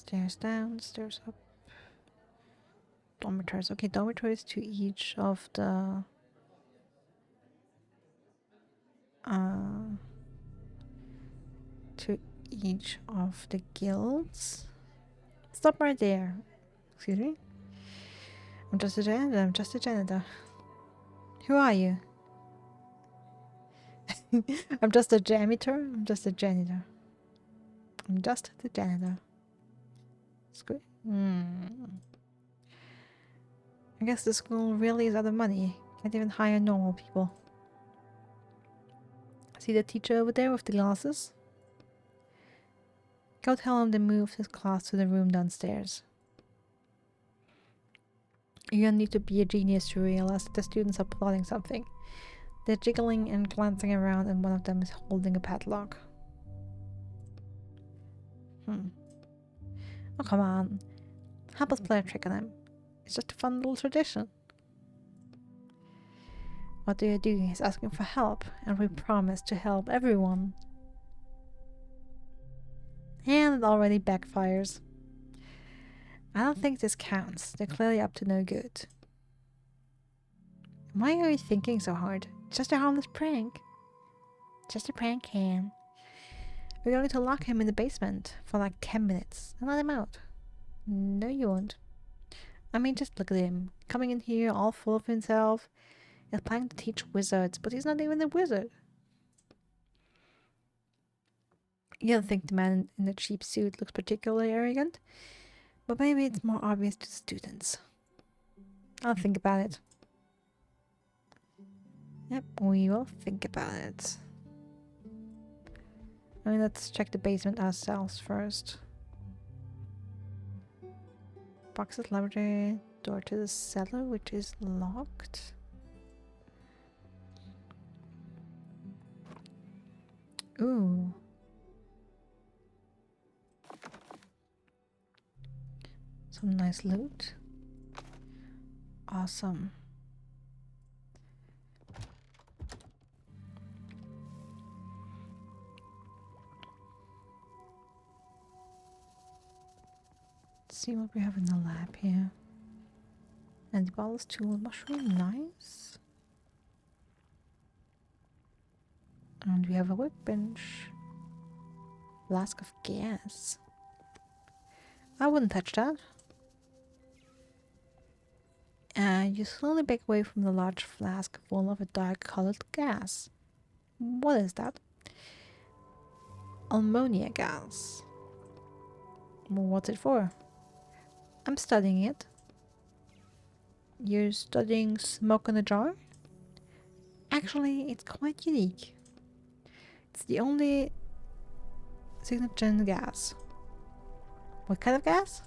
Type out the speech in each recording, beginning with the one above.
Stairs down, stairs up. Dormitories. Okay, dormitories to each of the guilds. Stop right there. Excuse me. I'm just a janitor. I'm just a janitor. Who are you? I'm just a janitor. I'm just a janitor. I'm just the janitor. Screw. I guess the school really is out of money. Can't even hire normal people. See the teacher over there with the glasses? Go tell him to move his class to the room downstairs. You don't need to be a genius to realize that the students are plotting something. They're jiggling and glancing around, and one of them is holding a padlock. Oh, come on. Help us play a trick on him. It's just a fun little tradition. What do you do? He's asking for help, and we promise to help everyone. And it already backfires. I don't think this counts. They're clearly up to no good. Why are you thinking so hard? It's just a harmless prank. Just a prank, Cam. We're going to lock him in the basement for like 10 minutes and let him out. No, you won't. I mean, just look at him. Coming in here all full of himself. He's planning to teach wizards, but he's not even a wizard. You don't think the man in the cheap suit looks particularly arrogant? But maybe it's more obvious to the students. I'll think about it. Yep, we will think about it. I mean, let's check the basement ourselves first. Boxes, laboratory, door to the cellar, which is locked. Ooh. Some nice loot. Awesome. Let's see what we have in the lab here. Antiballs, tool, mushroom, nice. And we have a workbench. Flask of gas. I wouldn't touch that. You slowly back away from the large flask full of a dark-colored gas. What is that? Ammonia gas. What's it for? I'm studying it. You're studying smoke in a jar? Actually, it's quite unique. It's the only signature gas. What kind of gas?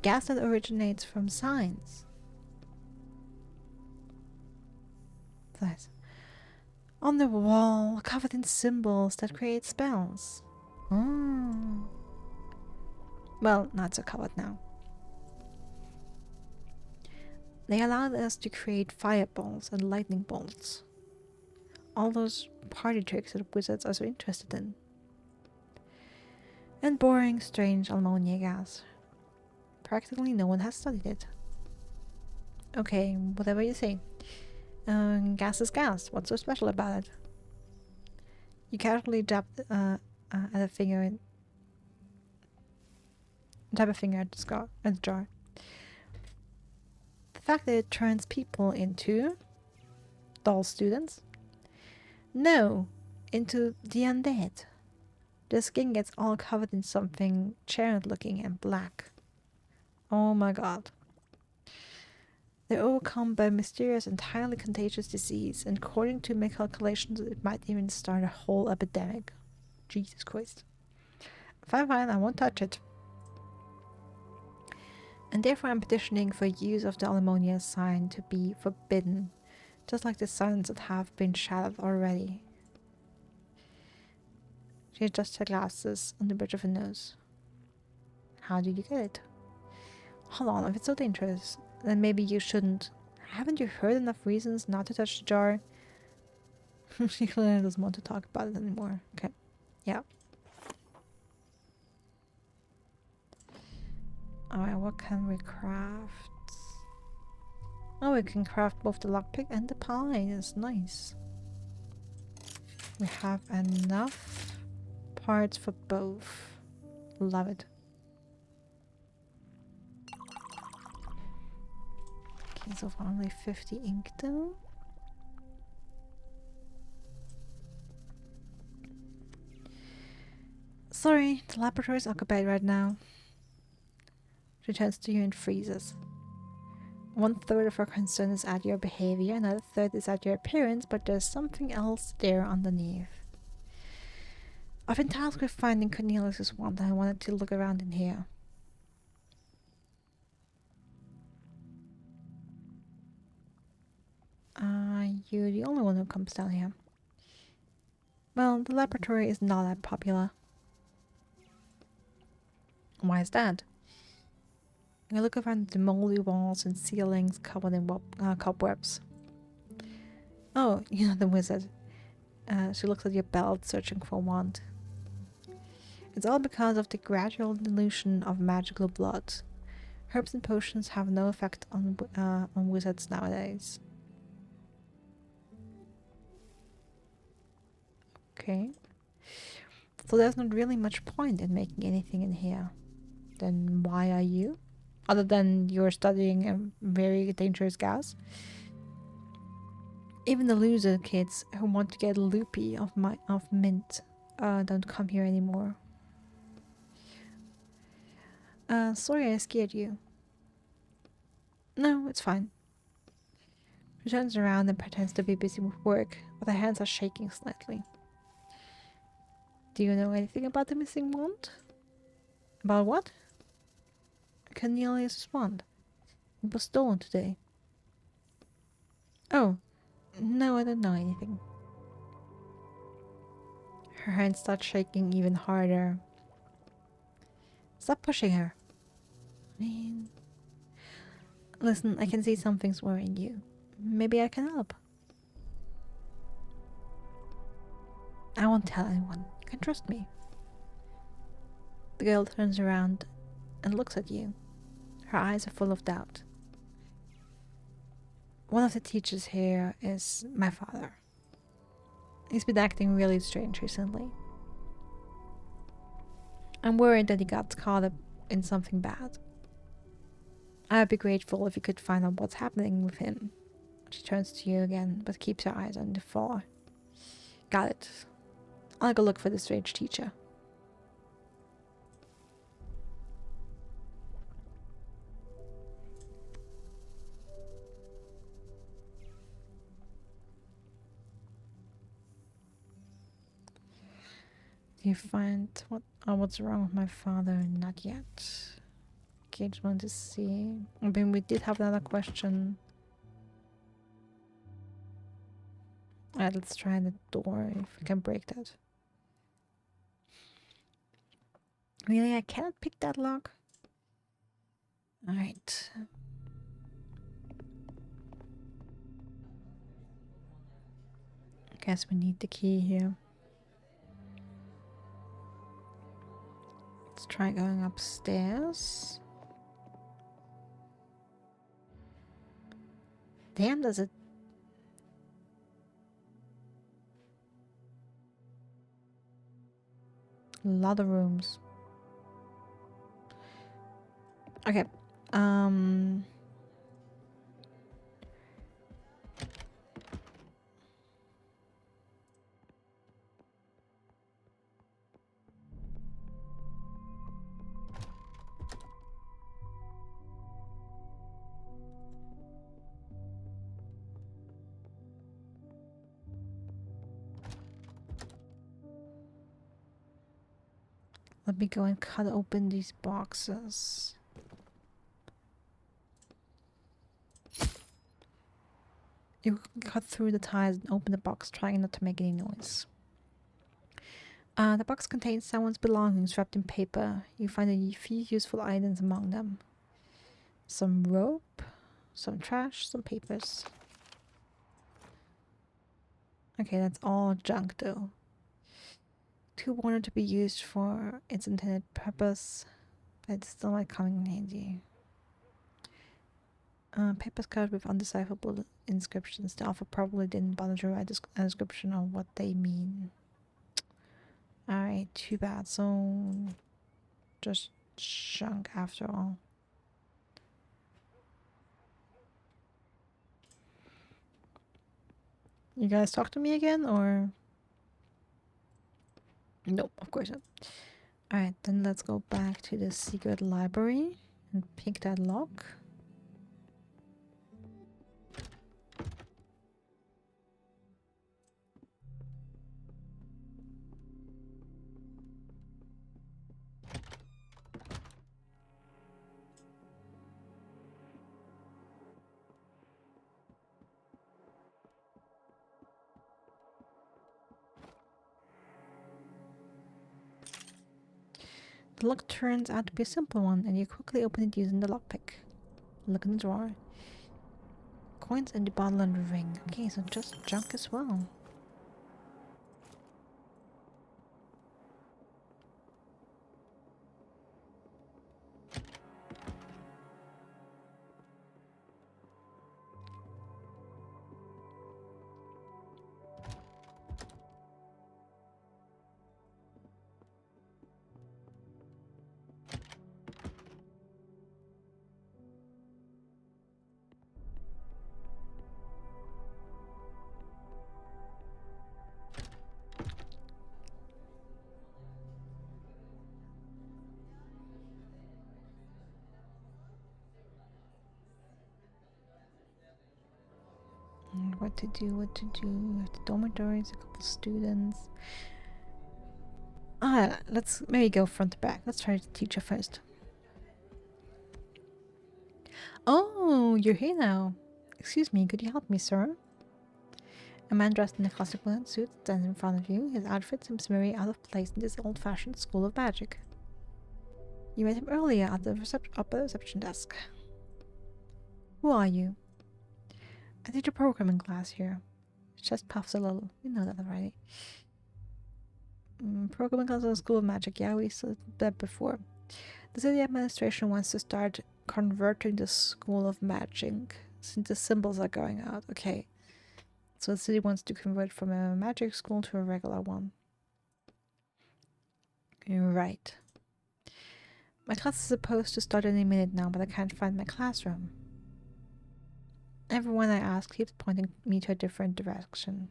Gas that originates from science. Nice. On the wall, covered in symbols that create spells. Well, not so covered now. They allowed us to create fireballs and lightning bolts. All those party tricks that wizards are so interested in. And boring, strange ammonia gas. Practically no one has studied it. Okay, whatever you say. Gas is gas. What's so special about it? You casually tap a finger at the jar. The fact that it turns people into dull students? No, into the undead. Their skin gets all covered in something charred looking and black. Oh my god. They're overcome by a mysterious and highly contagious disease, and according to my calculations, it might even start a whole epidemic. Jesus Christ. Fine, I won't touch it. And therefore I'm petitioning for use of the ammonia sign to be forbidden, just like the signs that have been shattered already. She adjusts her glasses on the bridge of her nose. How did you get it? Hold on, if it's so dangerous, then maybe you shouldn't. Haven't you heard enough reasons not to touch the jar? She clearly doesn't want to talk about it anymore. Okay. Yeah. Alright, what can we craft? Oh, we can craft both the lockpick and the pie. That's nice. We have enough parts for both. Love it. Okay, so only 50 ink though. Sorry, the laboratory is occupied right now. She turns to you and freezes. 1/3 of her concern is at your behavior, another third is at your appearance, but there's something else there underneath. I've been tasked with finding Cornelius's wand and I wanted to look around in here. You're the only one who comes down here. Well, the laboratory is not that popular. Why is that? You look around the moldy walls and ceilings covered in cobwebs. Oh, you're not the wizard. She looks at your belt, searching for a wand. It's all because of the gradual dilution of magical blood. Herbs and potions have no effect on wizards nowadays. Okay. So there's not really much point in making anything in here. Then why are you? Other than you're studying a very dangerous gas. Even the loser kids who want to get loopy of mint don't come here anymore. Sorry I scared you. No, it's fine. She turns around and pretends to be busy with work, but her hands are shaking slightly. Do you know anything about the missing wand? About what? Cornelius' wand. It was stolen today. Oh, no, I don't know anything. Her hands start shaking even harder. Stop pushing her. I mean... Listen, I can see something's worrying you. Maybe I can help. I won't tell anyone. You can trust me. The girl turns around and looks at you. Her eyes are full of doubt. One of the teachers here is my father. He's been acting really strange recently. I'm worried that he got caught up in something bad. I'd be grateful if you could find out what's happening with him. She turns to you again, but keeps her eyes on the floor. Got it. I'll go look for the strange teacher. Do you find what's wrong with my father? Not yet. Okay, just want to see. I mean, we did have another question. Alright, let's try the door if we can break that. Really, I cannot pick that lock? Alright. Guess we need the key here. Let's try going upstairs. Damn, does it... A lot of rooms. Okay. Let me go and cut open these boxes. You can cut through the ties and open the box, trying not to make any noise. The box contains someone's belongings wrapped in paper. You find a few useful items among them. Some rope, some trash, some papers. Okay, that's all junk though. Too worn to be used for its intended purpose. but it still might come in handy. Papers covered with undecipherable inscriptions. The author probably didn't bother to write a description of what they mean. Alright, too bad. So, just junk after all. You guys talk to me again, or? Nope, of course not. Alright, then let's go back to the secret library and pick that lock. The lock turns out to be a simple one, and you quickly open it using the lockpick. Look in the drawer. Coins and the bottle and the ring. Okay, so just junk as well. What to do, what to do. We have the dormitories, a couple students. Let's maybe go front to back. Let's try the teacher first. Oh, you're here now. Excuse me, could you help me, sir? A man dressed in a classic blue suit stands in front of you. His outfit seems very out of place in this old-fashioned school of magic. You met him earlier at the reception desk. Who are you? I teach a programming class here. His chest puffs a little. You know that already. Programming class at the School of Magic. Yeah, we said that before. The city administration wants to start converting the School of Magic since the symbols are going out. Okay. So the city wants to convert from a magic school to a regular one. Right. My class is supposed to start any minute now, but I can't find my classroom. Everyone I ask keeps pointing me to a different direction.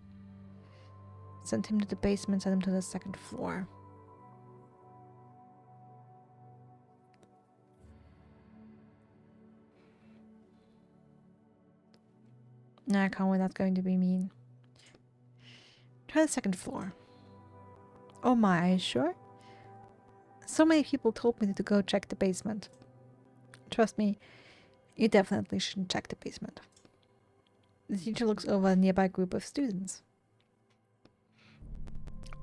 Sent him to the basement, sent him to the second floor. Nah, I can't wait, that's going to be mean. Try the second floor. Oh my, are you sure? So many people told me to go check the basement. Trust me, you definitely shouldn't check the basement. The teacher looks over a nearby group of students.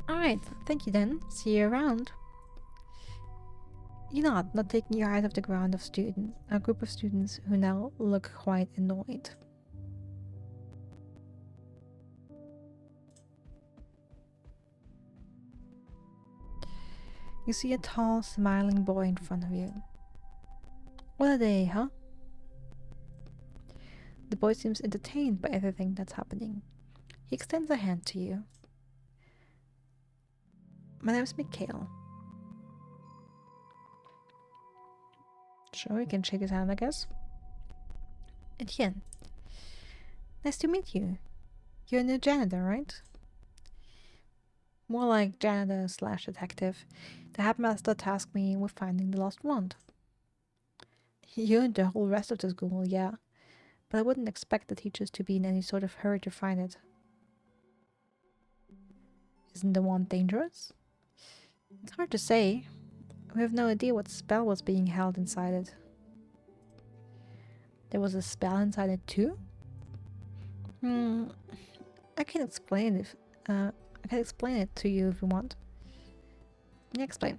Alright, thank you then. See you around. You nod, not taking your eyes off the ground of students, a group of students who now look quite annoyed. You see a tall, smiling boy in front of you. What a day, huh? The boy seems entertained by everything that's happening. He extends a hand to you. My name's Mikhail. Sure, you can shake his hand, I guess. Etienne. Nice to meet you. You're a new janitor, right? More like janitor / detective. The headmaster tasked me with finding the lost wand. You and the whole rest of the school, yeah. But I wouldn't expect the teachers to be in any sort of hurry to find it. Isn't the wand dangerous? It's hard to say. We have no idea what spell was being held inside it. There was a spell inside it too? I can explain it. I can explain it to you if you want. Yeah, explain.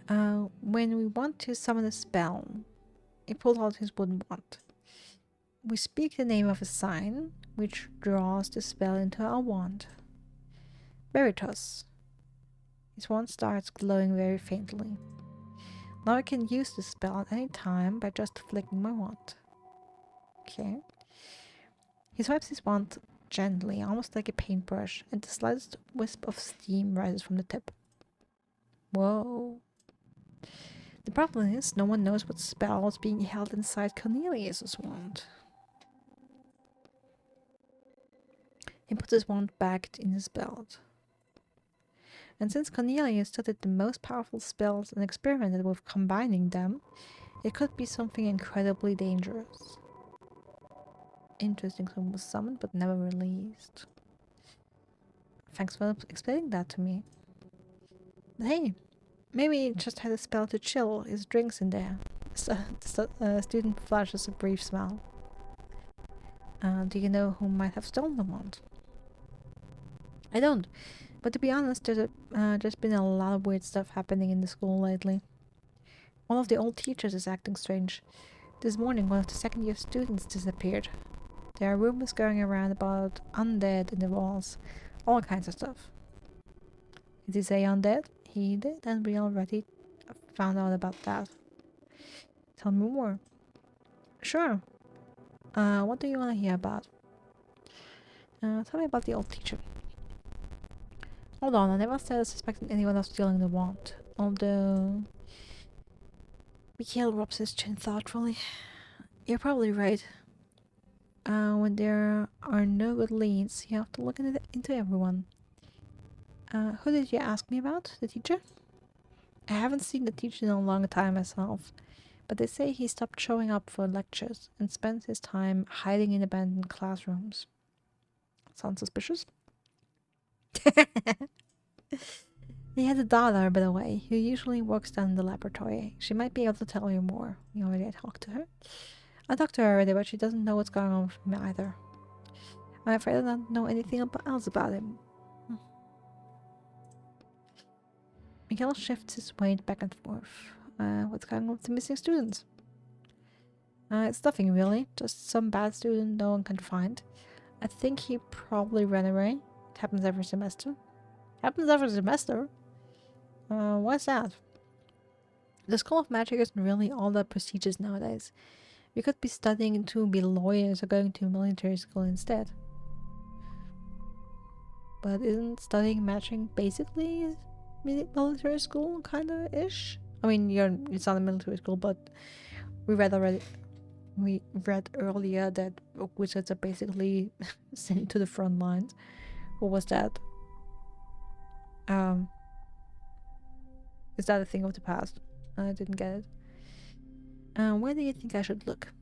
When we want to summon a spell, he pulled out his wooden wand. We speak the name of a sign, which draws the spell into our wand. Veritas. His wand starts glowing very faintly. Now I can use this spell at any time by just flicking my wand. Okay. He swipes his wand gently, almost like a paintbrush, and the slightest wisp of steam rises from the tip. Whoa. The problem is, no one knows what spell is being held inside Cornelius's wand. He puts his wand back in his belt. And since Cornelius studied the most powerful spells and experimented with combining them, it could be something incredibly dangerous. Interesting, someone was summoned but never released. Thanks for explaining that to me. But hey, maybe he just had a spell to chill his drinks in there. The student flashes a brief smile. Do you know who might have stolen the wand? I don't, but to be honest, there's been a lot of weird stuff happening in the school lately. One of the old teachers is acting strange. This morning, one of the second-year students disappeared. There are rumors going around about undead in the walls. All kinds of stuff. Did he say undead? He did, and we already found out about that. Tell me more. Sure. What do you want to hear about? Tell me about the old teacher. Hold on, I never said I suspected anyone of stealing the wand. Although... Mikhail rubs his chin thoughtfully. You're probably right. When there are no good leads, you have to look into everyone. Who did you ask me about? The teacher? I haven't seen the teacher in a long time myself, but they say he stopped showing up for lectures and spent his time hiding in abandoned classrooms. Sounds suspicious? He has a daughter, by the way, who usually works down in the laboratory. She might be able to tell you more. You already talked to her? I talked to her already, but she doesn't know what's going on with him either. I'm afraid I don't know anything else about him. Miguel shifts his weight back and forth. What's going on with the missing students? It's nothing really, just some bad student no one can find. I think he probably ran away. It happens every semester. Happens every semester? Why's that? The School of Magic isn't really all that prestigious nowadays. We could be studying to be lawyers or going to military school instead. But isn't studying magic basically military school kinda-ish? I mean, it's not a military school, but we read earlier that wizards are basically sent to the front lines. What was that? Is that a thing of the past? I didn't get it. Where do you think I should look?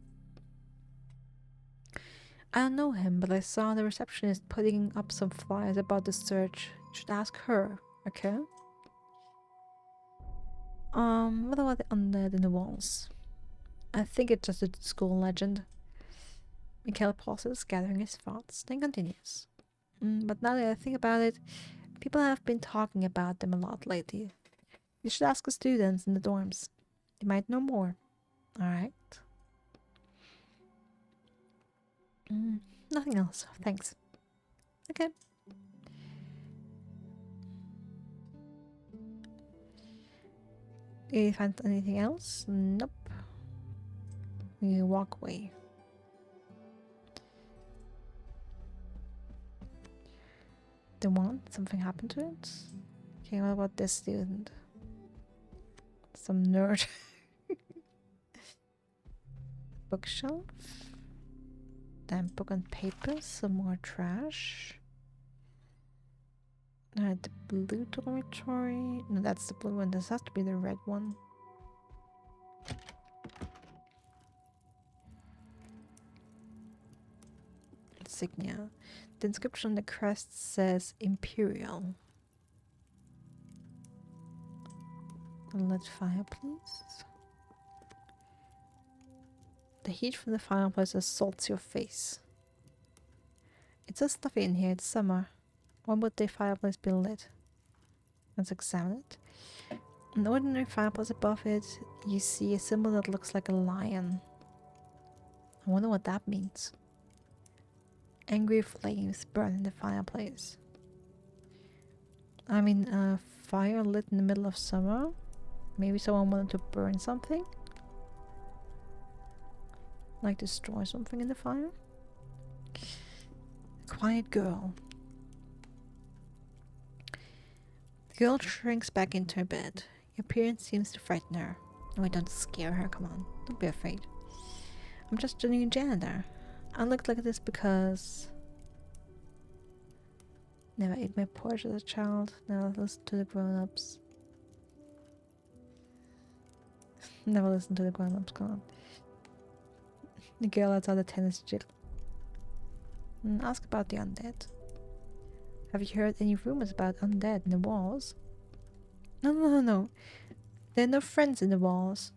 I don't know him, but I saw the receptionist putting up some flyers about the search. You should ask her, okay? What about the undead in the walls? I think it's just a school legend. Mikhail pauses, gathering his thoughts, then continues. But now that I think about it, people have been talking about them a lot lately. You should ask the students in the dorms. They might know more. Alright. Nothing else. Thanks. Okay. Did you find anything else? Nope. You walk away. The one? Something happened to it? Okay, what about this student? Some nerd. Bookshelf. Then book and paper. Some more trash. The blue dormitory. No, that's the blue one. This has to be the red one. Insignia. The inscription on the crest says Imperial. A lit fireplace. The heat from the fireplace assaults your face. It's so stuffy in here, it's summer. Why would the fireplace be lit? Let's examine it. An ordinary fireplace above it, you see a symbol that looks like a lion. I wonder what that means. Angry flames burn in the fireplace. I mean, a fire lit in the middle of summer? Maybe someone wanted to burn something? Like destroy something in the fire? Quiet girl. The girl shrinks back into her bed. Your appearance seems to frighten her. No, I don't scare her, come on. Don't be afraid. I'm just a new janitor. I looked like this because... Never ate my porridge as a child. Never listened to the grown-ups. Never listened to the grown-ups, come on. The girl outside the tennis gym. Ask about the undead. Have you heard any rumors about undead in the walls? No. There are no friends in the walls.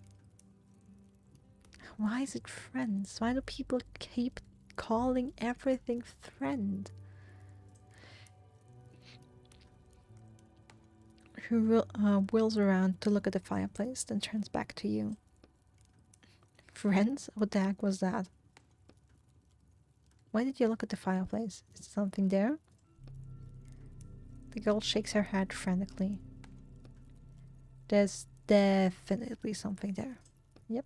Why is it friends? Why do people keep calling everything friend? She wheels around to look at the fireplace, then turns back to you. Friends? What the heck was that? Why did you look at the fireplace? Is there something there? The girl shakes her head frantically. There's definitely something there. Yep.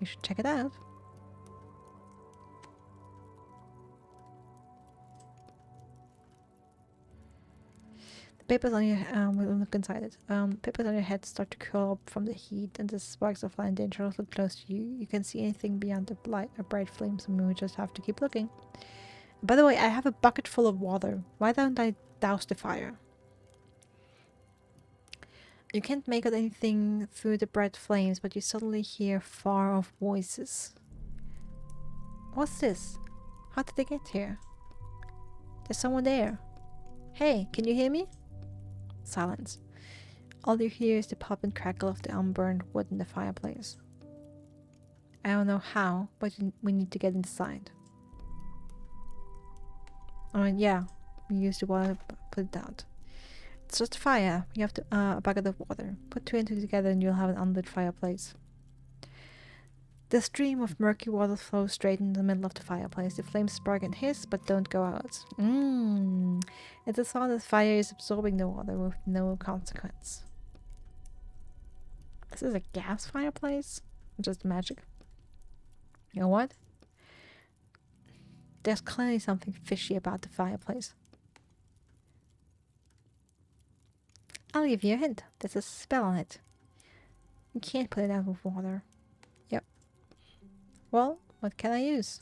You should check it out. The papers on your we'll look inside it. Papers on your head start to curl up from the heat, and the sparks of light dangerously close to you. You can see anything beyond the bright flames, and we just have to keep looking. By the way, I have a bucket full of water. Why don't I douse the fire? You can't make out anything through the bright flames, but you suddenly hear far-off voices. What's this? How did they get here? There's someone there. Hey, can you hear me? Silence. All you hear is the pop and crackle of the unburned wood in the fireplace. I don't know how, but we need to get inside. Yeah, we use the water, put it out. It's just a fire. You have to, a bucket of water. Put two and two together and you'll have an unlit fireplace. The stream of murky water flows straight in the middle of the fireplace. The flames spark and hiss, but don't go out. It's a thought that fire is absorbing the water with no consequence. This is a gas fireplace? Just magic. You know what? There's clearly something fishy about the fireplace. I'll give you a hint. There's a spell on it. You can't put it out with water. Yep. Well, what can I use?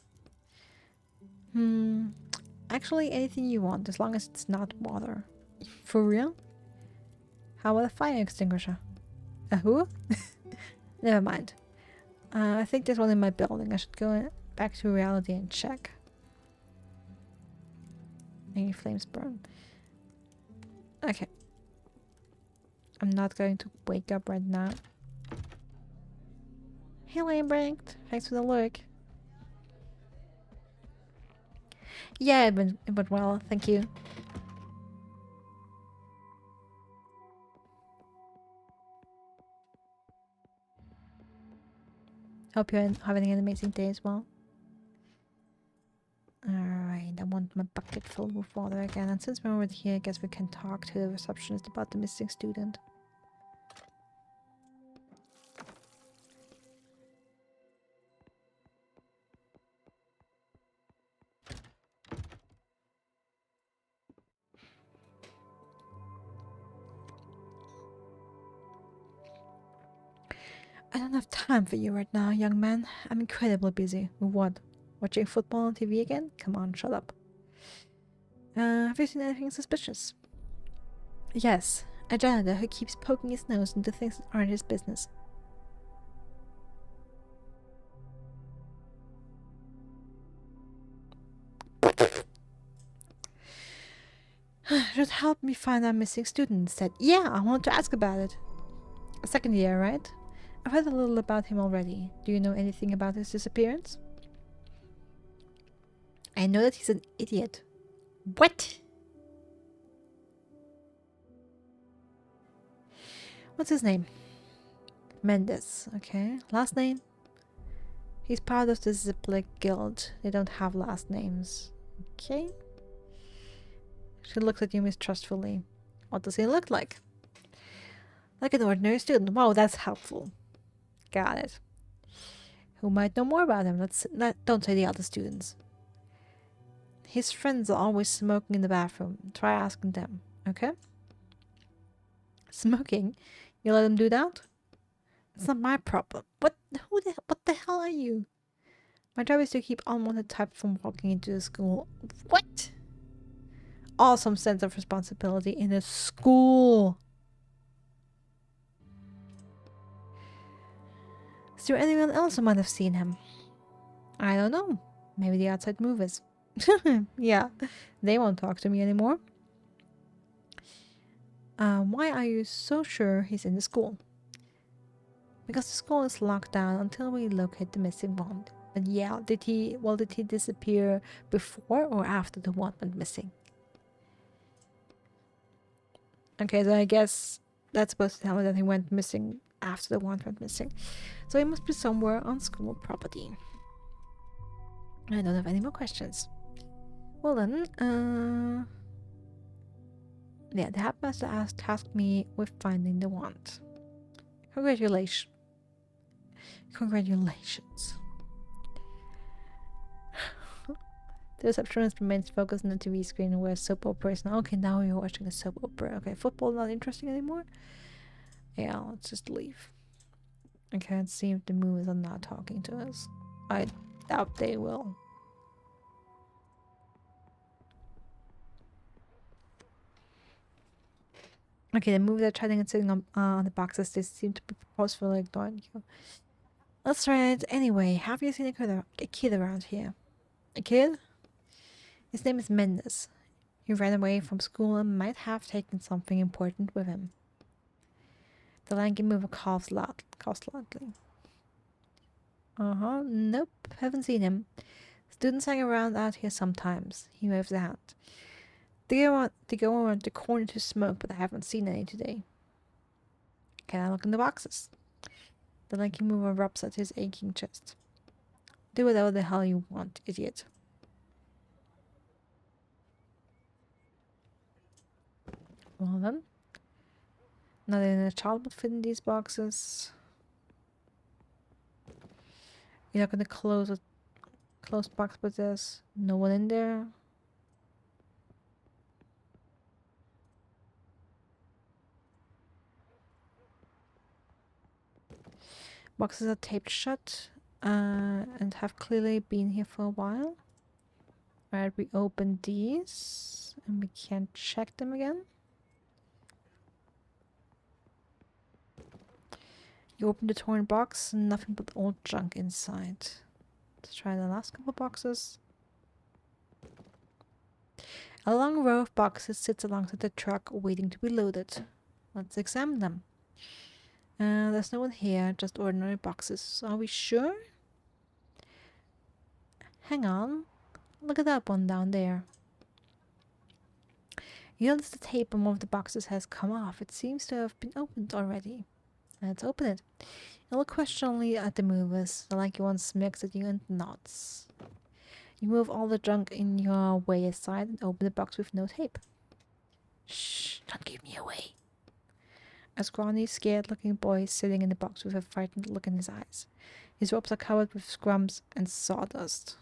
Actually, anything you want, as long as it's not water. For real? How about a fire extinguisher? A who? Never mind. I think there's one in my building. I should go back to reality and check. Any flames burn. Okay. I'm not going to wake up right now. Hey Lambrecht, thanks for the look. Yeah, it went well, thank you. Hope you're having an amazing day as well. Alright, I want my bucket filled with water again. And since we're over here, I guess we can talk to the receptionist about the missing student. I don't have time for you right now, young man. I'm incredibly busy. With what? Watching football on TV again? Come on, shut up. Have you seen anything suspicious? Yes, a janitor who keeps poking his nose into things that aren't his business. Should help me find our missing student instead. Yeah, I want to ask about it. A second year, right? I've heard a little about him already. Do you know anything about his disappearance? I know that he's an idiot. What? What's his name? Mendes, okay. Last name? He's part of the Ziplik Guild. They don't have last names. Okay. She looks at you mistrustfully. What does he look like? Like an ordinary student. Wow, that's helpful. Got it. Who might know more about him? Don't say the other students. His friends are always smoking in the bathroom. Try asking them, okay? Smoking? You let them do that? It's not my problem. What the hell are you? My job is to keep unwanted types from walking into the school. What? Awesome sense of responsibility in a school. Is there anyone else who might have seen him? I don't know. Maybe the outside movers. Yeah, they won't talk to me anymore. Why are you so sure he's in the school? Because the school is locked down until we locate the missing wand. But yeah, did he disappear before or after the wand went missing? Okay, so I guess that's supposed to tell me that he went missing after the wand went missing. So he must be somewhere on school property. I don't have any more questions. Well then, yeah, the headmaster tasked me with finding the wand. Congratulations. The receptionist remains focused on the TV screen where soap opera is now. Okay, now you're watching a soap opera. Okay, football not interesting anymore? Yeah, let's just leave. Okay, let's see if the movies are not talking to us. I doubt they will. Okay, the movies are chatting and sitting on the boxes. They seem to be forcefully ignoring you. That's right. Anyway, have you seen a kid around here? A kid? His name is Mendes. He ran away from school and might have taken something important with him. The lanky mover coughs loudly. Nope, haven't seen him. Students hang around out here sometimes. He waves a hand. They go around the corner to smoke, but I haven't seen any today. Can I look in the boxes? The lanky mover rubs at his aching chest. Do whatever the hell you want, idiot. Well then. Not even a child would fit in these boxes. You're not gonna close a closed box with this. No one in there. Boxes are taped shut and have clearly been here for a while. Alright, we open these and we can't check them again. You open the torn box, nothing but old junk inside. Let's try the last couple boxes. A long row of boxes sits alongside the truck waiting to be loaded. Let's examine them. There's no one here, just ordinary boxes. Are we sure? Hang on. Look at that one down there. You notice the tape on one of the boxes has come off. It seems to have been opened already. Let's open it. You look questioningly at the movers. The lanky one smirks at you and nods. You move all the junk in your way aside and open the box with no tape. Shh, don't give me away. A scrawny, scared-looking boy is sitting in the box with a frightened look in his eyes. His robes are covered with scrums and sawdust.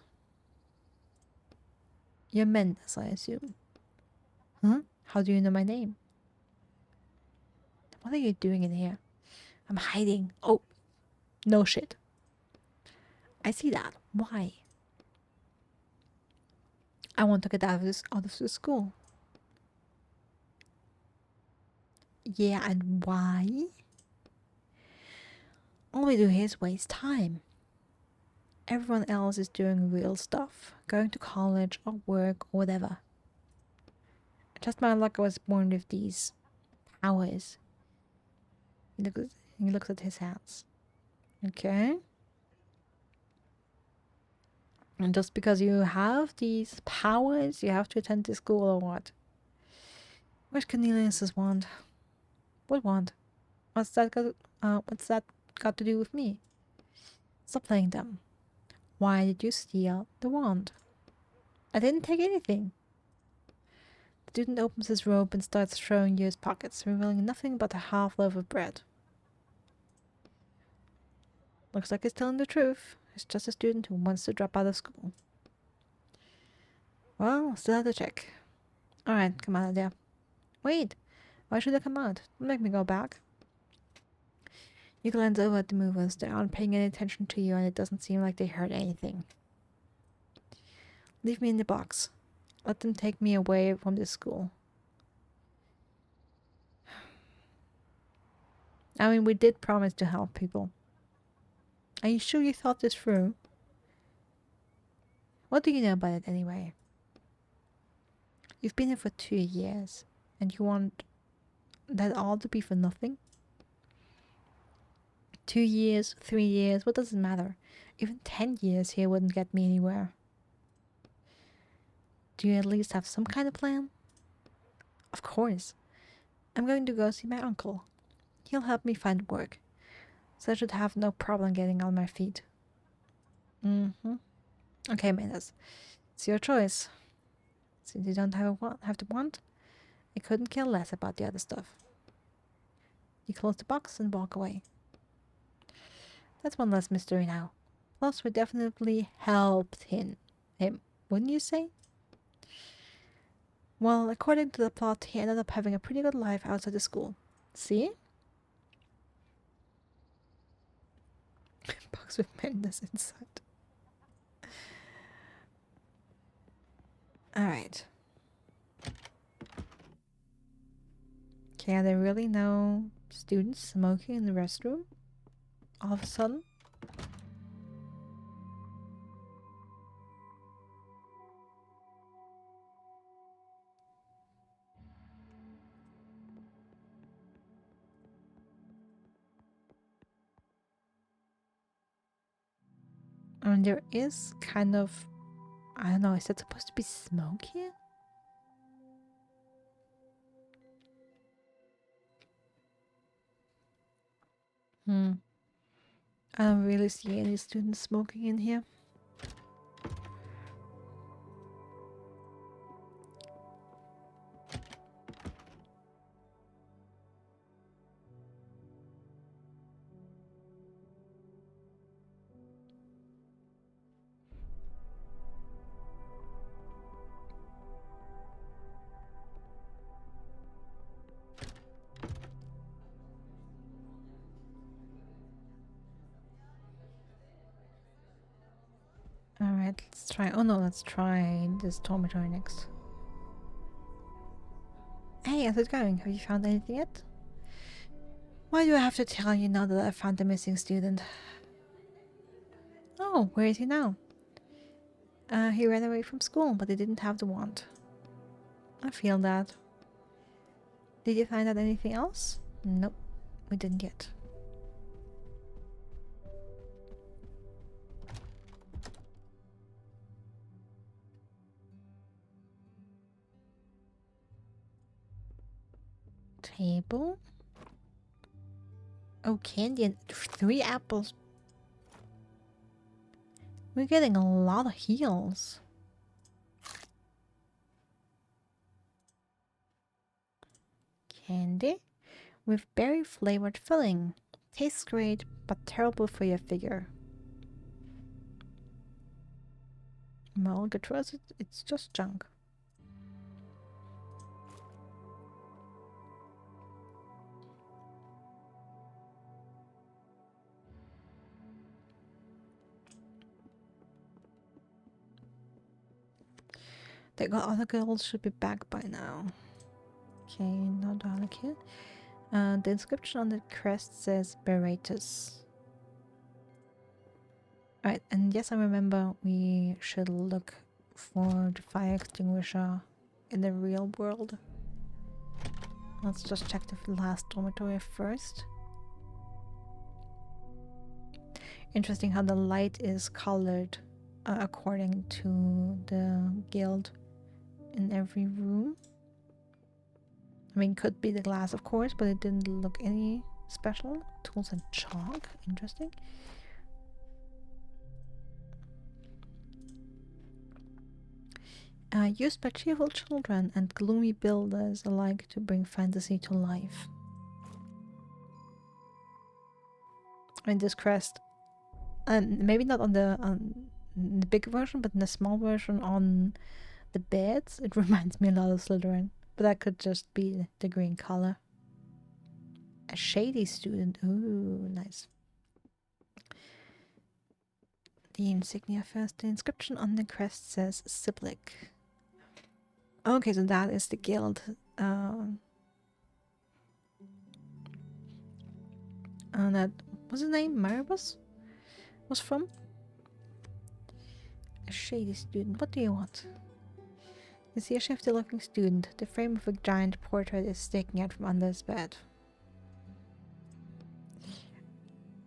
You're Mendes, I assume. Huh? How do you know my name? What are you doing in here? I'm hiding. Oh, no shit. I see that. Why? I want to get out of the school. Yeah, and why? All we do here is waste time. Everyone else is doing real stuff, going to college or work or whatever. Just my luck I was born with these powers. He looks at his hands. Okay. And just because you have these powers, you have to attend this school or what? Where's Cornelius's wand? What wand? What's that got to do with me? Stop playing dumb. Why did you steal the wand? I didn't take anything. The student opens his robe and starts throwing you his pockets, revealing nothing but a half loaf of bread. Looks like he's telling the truth. He's just a student who wants to drop out of school. Well, still have to check. Alright, come on, Adia. Wait! Why should I come out? Don't make me go back. You glance over at the movers. They aren't paying any attention to you, and it doesn't seem like they heard anything. Leave me in the box. Let them take me away from this school. I mean, we did promise to help people. Are you sure you thought this through? What do you know about it anyway? You've been here for 2 years, and you want that all to be for nothing? 2 years, 3 years, what does it matter? Even 10 years here wouldn't get me anywhere. Do you at least have some kind of plan? Of course. I'm going to go see my uncle. He'll help me find work, so I should have no problem getting on my feet. Okay, Menace. It's your choice. Since you don't have to want, I couldn't care less about the other stuff. You close the box and walk away. That's one less mystery now. Plus, we definitely helped him, wouldn't you say? Well, according to the plot, he ended up having a pretty good life outside the school. See? Box with madness inside. Alright. Okay, are there really no students smoking in the restroom? All of a sudden? I mean, there is kind of... I don't know, is that supposed to be smoke here? I don't really see any students smoking in here. Alright, let's try... Oh no, let's try this dormitory next. Hey, how's it going? Have you found anything yet? Why do I have to tell you now that I found the missing student? Oh, where is he now? He ran away from school, but he didn't have the wand. I feel that. Did you find out anything else? Nope, we didn't yet. Table? Oh, candy and 3 apples. We're getting a lot of heals. Candy with berry flavored filling. Tastes great, but terrible for your figure. Well, get trust it, it's just junk. The other girls should be back by now. Okay, no dialogue here. The inscription on the crest says Beratus. Alright, and yes, I remember we should look for the fire extinguisher in the real world. Let's just check the last dormitory first. Interesting how the light is colored according to the guild in every room. I mean, could be the glass, of course, but it didn't look any special. Tools and chalk. Interesting. Used by cheerful children and gloomy builders alike to bring fantasy to life. In this crest, maybe not on the big version, but in the small version on the beds, it reminds me a lot of Slytherin. But that could just be the green color. A shady student. Ooh, nice. The insignia first. The inscription on the crest says Siblick. Okay, so that is the guild. And that was his name? Maribus was from? A shady student. What do you want? You see a shifty looking student. The frame of a giant portrait is sticking out from under his bed.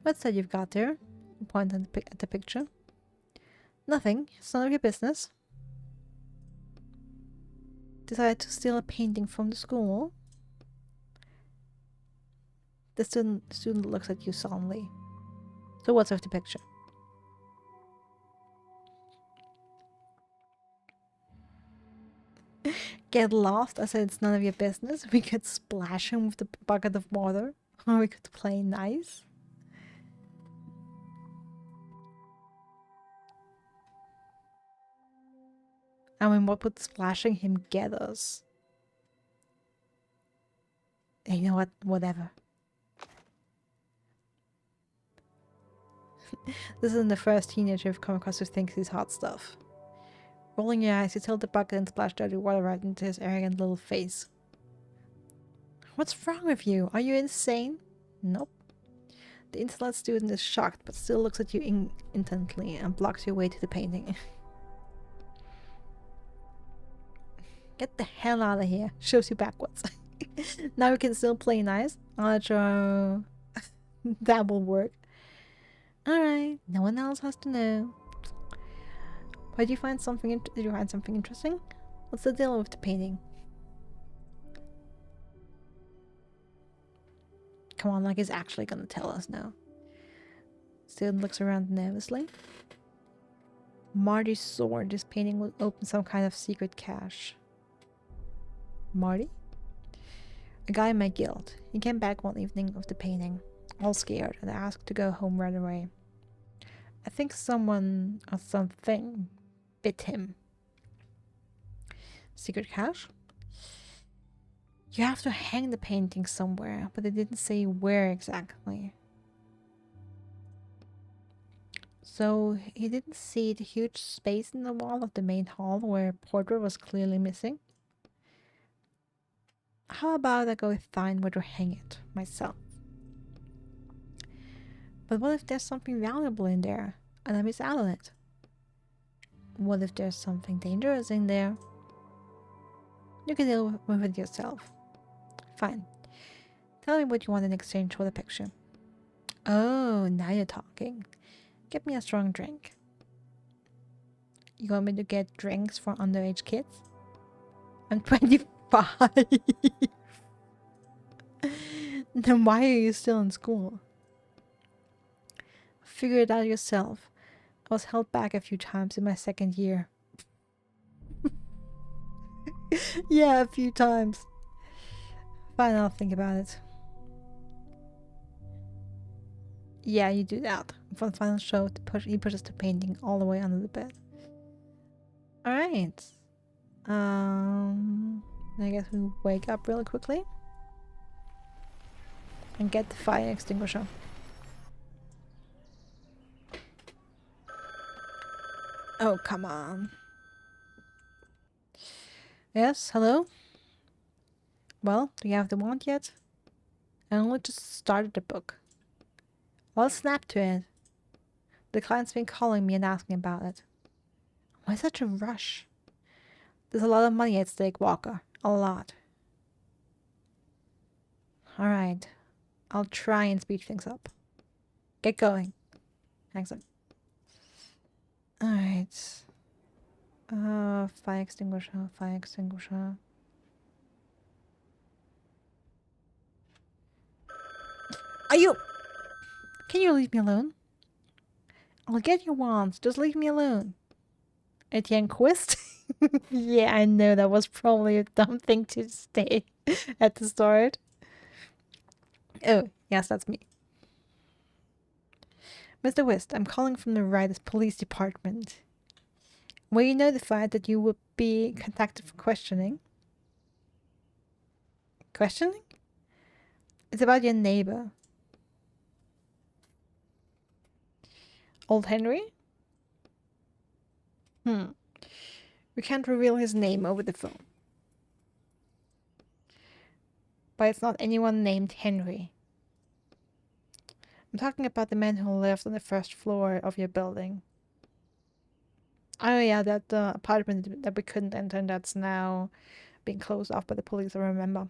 What's that you've got there? You point at the picture. Nothing. It's none of your business. Decided to steal a painting from the school. The student looks at you solemnly. So what's with the picture? Get lost? I said it's none of your business. We could splash him with a bucket of water. Or we could play nice. I mean, what would splashing him get us? You know what? Whatever. This isn't the first teenager you've come across who thinks he's hot stuff. Rolling your eyes, you tilt the bucket and splash dirty water right into his arrogant little face. What's wrong with you? Are you insane? Nope. The insolent student is shocked, but still looks at you intently and blocks your way to the painting. Get the hell out of here. Shows you backwards. Now we can still play nice. I'm not sure that will work. Alright, no one else has to know. Did you find something interesting? What's the deal with the painting? Come on, like he's actually gonna tell us now. Student looks around nervously. Marty's sword. This painting will open some kind of secret cache. Marty? A guy in my guild. He came back one evening of the painting, all scared, and asked to go home right away. I think someone or something bit him. Secret cache? You have to hang the painting somewhere, but they didn't say where exactly. So he didn't see the huge space in the wall of the main hall where a portrait was clearly missing. How about I go find where to hang it myself? But what if there's something valuable in there and I miss out on it? What if there's something dangerous in there? You can deal with it yourself. Fine. Tell me what you want in exchange for the picture. Oh, now you're talking. Get me a strong drink. You want me to get drinks for underage kids? I'm 25. Then why are you still in school? Figure it out yourself. I was held back a few times in my second year. Yeah, a few times. Fine, I'll think about it. Yeah, you do that. For the final show, he pushes the painting all the way under the bed. Alright. I guess we wake up really quickly. And get the fire extinguisher. Oh, come on. Yes, hello? Well, do you have the wand yet? I only just started the book. Well, snap to it. The client's been calling me and asking about it. Why such a rush? There's a lot of money at stake, Walker. A lot. Alright. I'll try and speed things up. Get going. Thanks. Alright. Fire extinguisher, fire extinguisher. Are you... Can you leave me alone? I'll get your wands. Just leave me alone. Etienne Quist? Yeah, I know that was probably a dumb thing to say at the start. Oh, yes, that's me. Mr. West, I'm calling from the Riders Police Department. Were you notified that you would be contacted for questioning? Questioning? It's about your neighbor. Old Henry? We can't reveal his name over the phone. But it's not anyone named Henry. I'm talking about the man who lived on the first floor of your building. Oh yeah, that apartment that we couldn't enter and that's now being closed off by the police, I remember.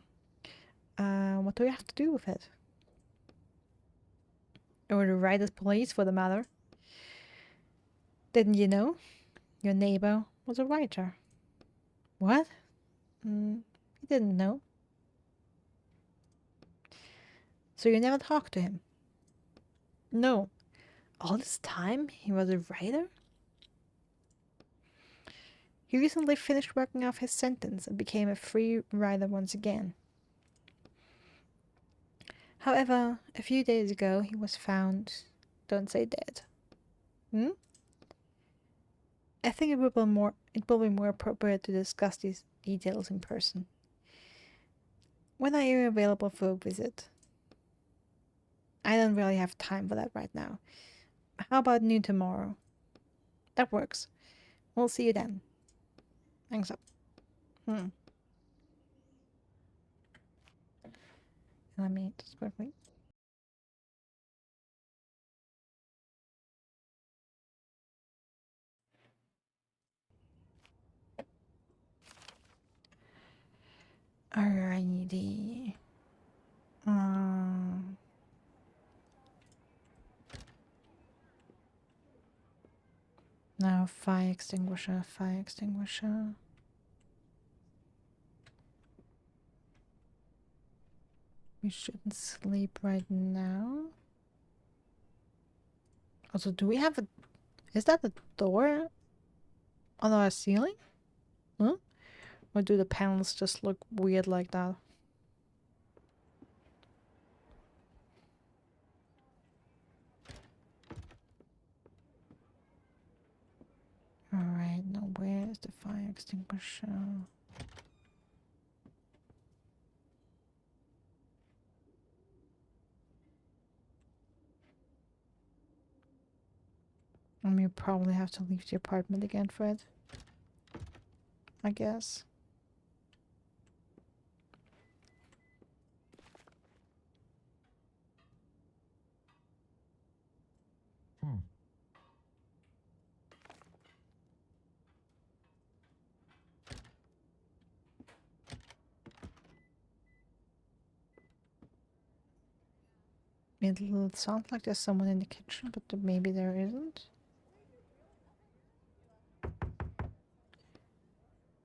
What do we have to do with it? Or the Riders Police, for the matter. Didn't you know? Your neighbor was a writer. What? You didn't know? So you never talked to him? No. All this time he was a writer? He recently finished working off his sentence and became a free writer once again. However, a few days ago he was found, don't say dead. I think it will be more appropriate to discuss these details in person. When are you available for a visit? I don't really have time for that right now. How about noon tomorrow? That works. We'll see you then. Thanks up. Let me just quickly. Alrighty. Now fire extinguisher, fire extinguisher. We shouldn't sleep right now. Also, do we have a... Is that a door on our ceiling? Huh? Or do the panels just look weird like that? Alright, now where is the fire extinguisher? And we probably have to leave the apartment again for it. I guess. It sounds like there's someone in the kitchen, but maybe there isn't.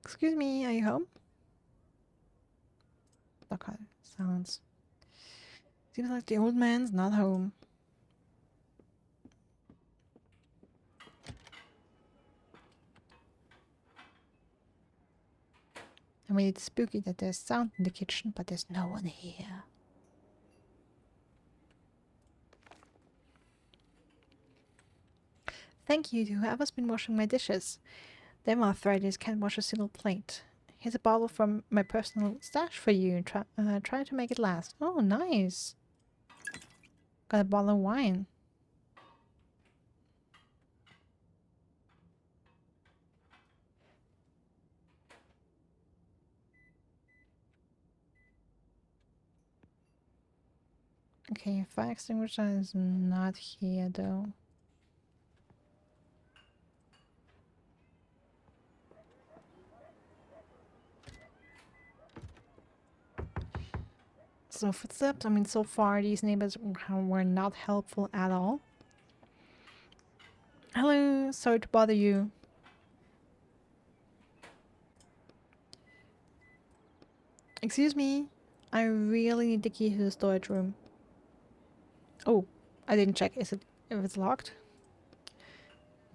Excuse me, are you home? Okay, sounds. Seems like the old man's not home. I mean, it's spooky that there's sound in the kitchen, but there's no one here. Thank you to whoever's been washing my dishes. Them arthritis can't wash a single plate. Here's a bottle from my personal stash for you. Try to make it last. Oh, nice. Got a bottle of wine. Okay, fire extinguisher is not here though. So footsteps, I mean, so far these neighbors were not helpful at all. Hello, sorry to bother you. Excuse me, I really need the key to the storage room. Oh, I didn't check. Is it if it's locked?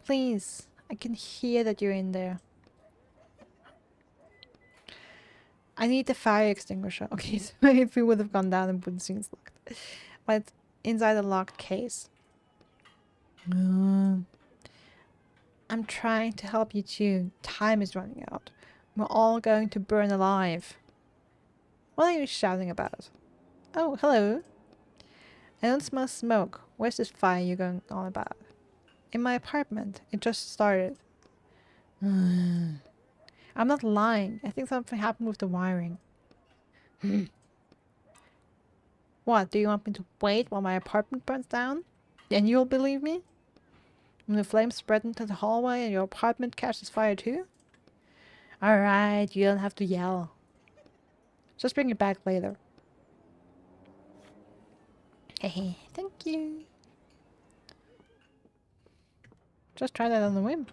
Please, I can hear that you're in there. I need the fire extinguisher. Okay, so if we would have gone down and wouldn't seen it's locked. But it's inside a locked case. I'm trying to help you too. Time is running out. We're all going to burn alive. What are you shouting about? Oh, hello. I don't smell smoke. Where's this fire you're going on about? In my apartment. It just started. I'm not lying. I think something happened with the wiring. What, do you want me to wait while my apartment burns down? And you'll believe me? When the flames spread into the hallway and your apartment catches fire too? Alright, you don't have to yell. Just bring it back later. Hehe, thank you. Just try that on the whim.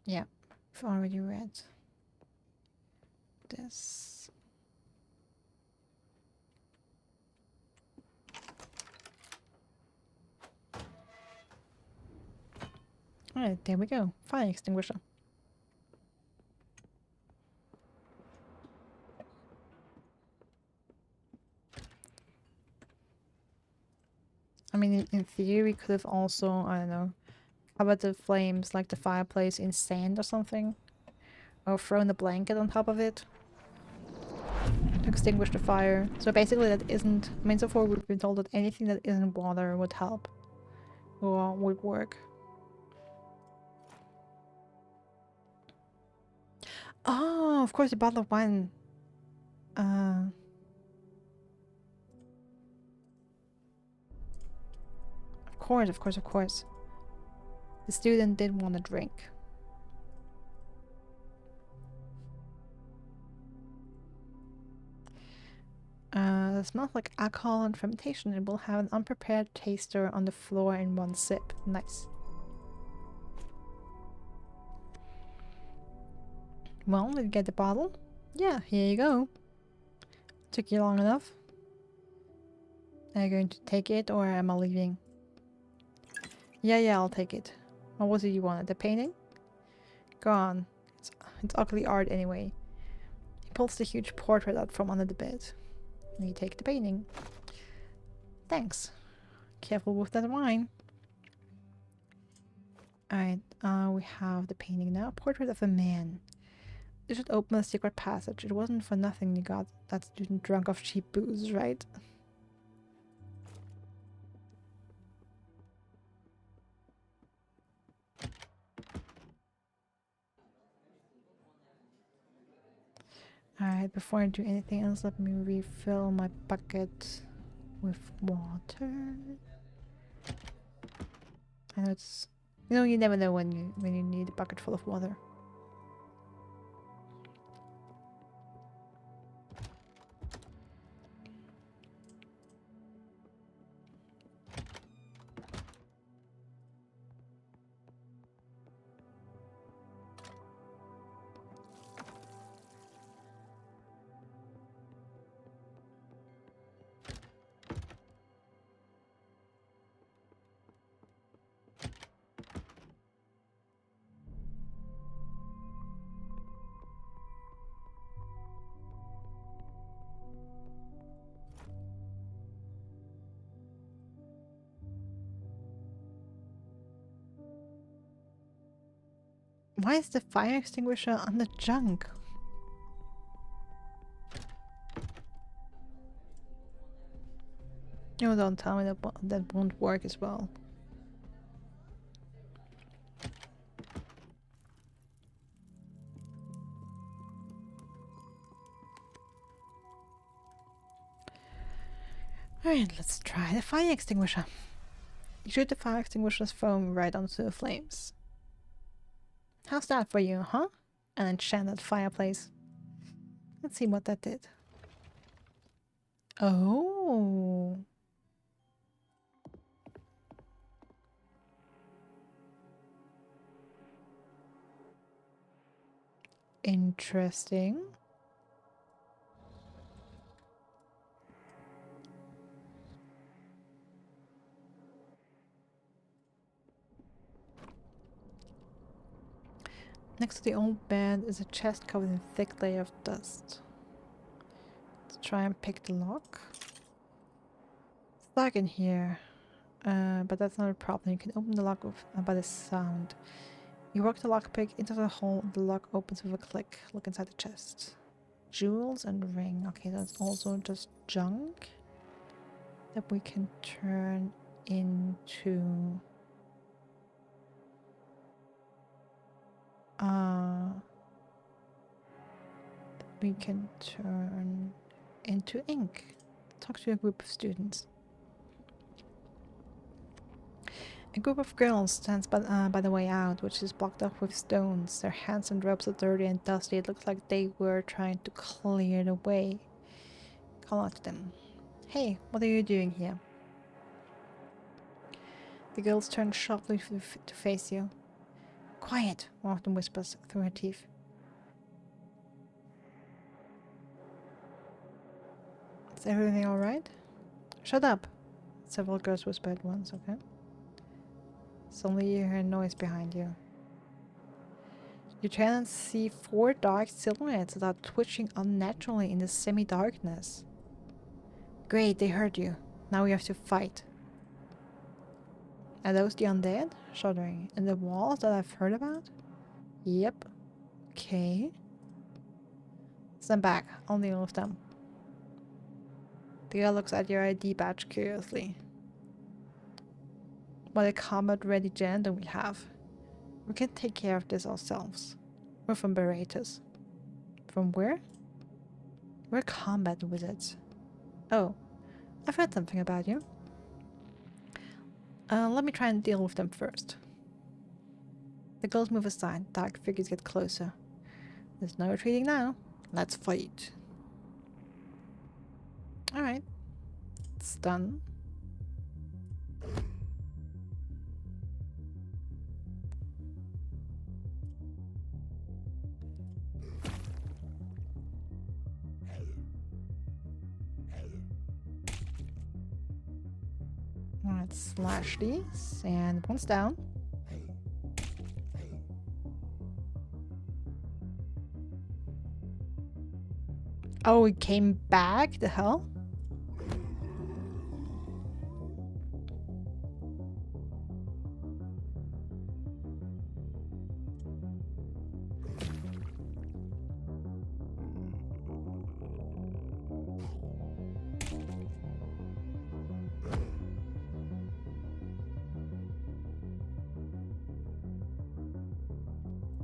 Yeah, I've already read this. Alright, there we go. Fire extinguisher. I mean, in theory, we could have also, I don't know, covered the flames like the fireplace in sand or something. Or thrown a blanket on top of it to extinguish the fire. So basically that isn't... I mean, so far we've been told that anything that isn't water would help. Or would work. Oh, of course, a bottle of wine. Of course. The student did want a drink. It smells like alcohol and fermentation. It will have an unprepared taster on the floor in one sip. Nice. Well, did you get the bottle? Yeah, here you go. Took you long enough. Are you going to take it or am I leaving? Yeah, I'll take it. What was it you wanted? The painting? Go on. It's ugly art anyway. He pulls the huge portrait out from under the bed. And you take the painting. Thanks. Careful with that wine. Alright, we have the painting now. Portrait of a man. You should open a secret passage. It wasn't for nothing you got that student drunk off cheap booze, right? Alright, before I do anything else, let me refill my bucket with water. I know it's... You know, you never know when you need a bucket full of water. Why is the fire extinguisher on the junk? No, don't tell me that won't work as well. Alright, let's try the fire extinguisher. You shoot the fire extinguisher's foam right onto the flames. How's that for you, huh? An enchanted fireplace. Let's see what that did. Oh. Interesting. Next to the old bed is a chest covered in a thick layer of dust. Let's try and pick the lock. It's dark in here, but that's not a problem. You can open the lock by the sound. You work the lockpick into the hole, the lock opens with a click. Look inside the chest. Jewels and ring. Okay, that's also just junk that we can turn into ink. Talk to a group of students. A group of girls stands by the way out, which is blocked off with stones. Their hands and robes are dirty and dusty. It looks like they were trying to clear the way. Call out to them. Hey, what are you doing here? The girls turn sharply to face you. Quiet, one of them whispers through her teeth. Is everything alright? Shut up, several girls whisper at once, okay? Suddenly you hear a noise behind you. You turn and see 4 dark silhouettes that are twitching unnaturally in the semi-darkness. Great, they heard you. Now we have to fight. Are those the undead? Shuddering. And the walls that I've heard about? Yep. Okay. Stand back. I'll deal with them. The girl looks at your ID badge curiously. What a combat-ready gen do we have? We can take care of this ourselves. We're from Beretus. From where? We're combat wizards. Oh, I've heard something about you. Let me try and deal with them first. The girls move aside. Dark figures get closer. There's no retreating now. Let's fight. Alright. It's done. Alright, slash these. And one's down. Oh, it came back? The hell?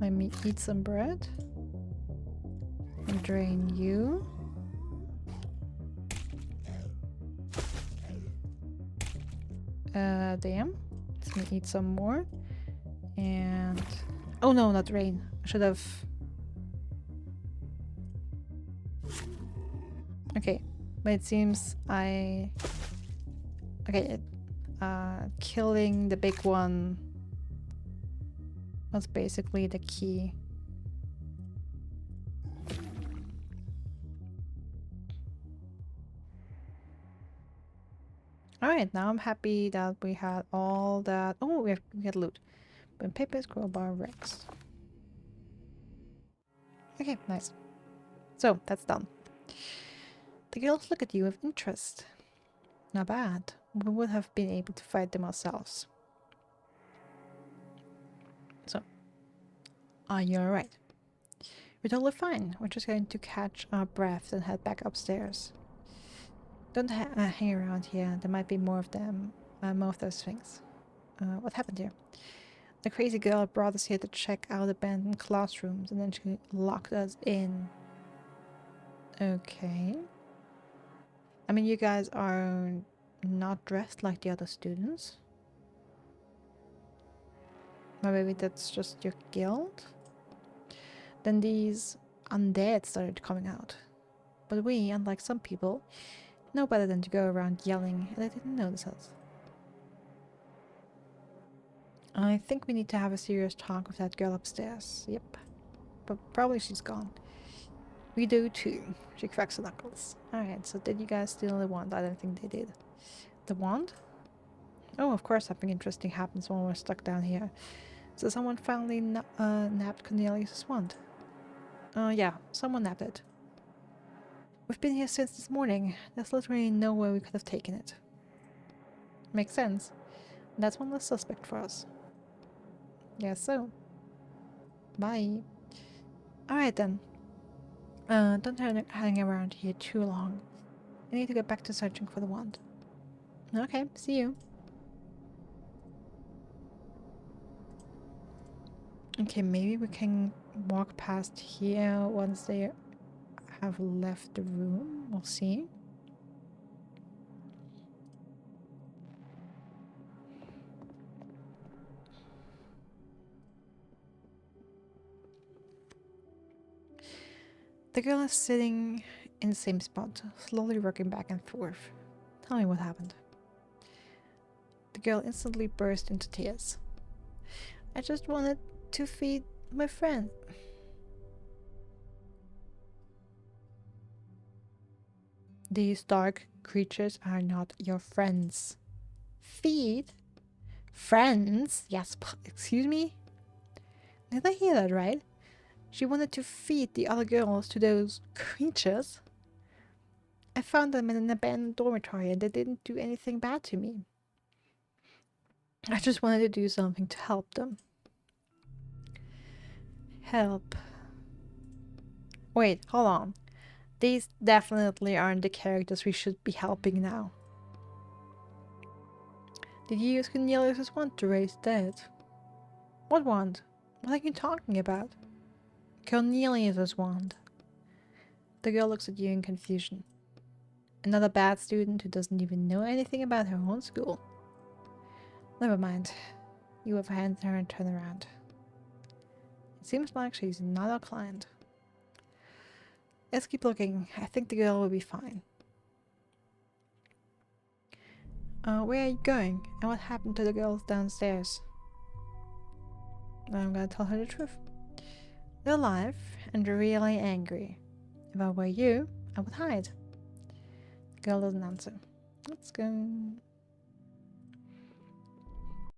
Let me eat some bread. And drain you. Damn. Let me eat some more. And... oh no, not drain. I should have... okay. But it seems I... okay. Killing the big one was basically the key. Alright, now I'm happy that we had all that. Oh, we had loot. Pen papers, crowbar, Rex. Okay, nice. So, that's done. The girls look at you with interest. Not bad. We would have been able to fight them ourselves. So, are you alright? We're totally fine. We're just going to catch our breath and head back upstairs. Don't hang around here. There might be more of them. More of those things. What happened here? The crazy girl brought us here to check out abandoned classrooms and then she locked us in. Okay. I mean, you guys are not dressed like the other students. Or maybe that's just your guild? Then these undead started coming out. But we, unlike some people, know better than to go around yelling, and they didn't notice us. I think we need to have a serious talk with that girl upstairs. Yep. But probably she's gone. We do too. She cracks her knuckles. Alright, so did you guys steal the wand? I don't think they did. The wand? Oh, of course something interesting happens when we're stuck down here. So someone finally nabbed Cornelius' wand. Yeah, someone nabbed it. We've been here since this morning. There's literally no way we could have taken it. Makes sense. That's one less suspect for us. Yes, so. Bye. Alright then. Don't hang around here too long. I need to get back to searching for the wand. Okay, see you. Okay, maybe we can walk past here once they have left the room. We'll see. The girl is sitting in the same spot, slowly rocking back and forth. Tell me what happened. The girl instantly burst into tears. I just wanted to feed my friend. These dark creatures are not your friends. Feed? Friends? Yes, excuse me? Did I hear that right? She wanted to feed the other girls to those creatures. I found them in an abandoned dormitory and they didn't do anything bad to me. I just wanted to do something to help them. Help. Wait, hold on. These definitely aren't the characters we should be helping now. Did you use Cornelius' wand to raise dead? What wand? What are you talking about? Cornelius' wand. The girl looks at you in confusion. Another bad student who doesn't even know anything about her own school. Never mind. You have handed her and turn around. It seems like she's not our client. Let's keep looking. I think the girl will be fine. Where are you going? And what happened to the girls downstairs? I'm gonna tell her the truth. They're alive and really angry. If I were you, I would hide. The girl doesn't answer. Let's go.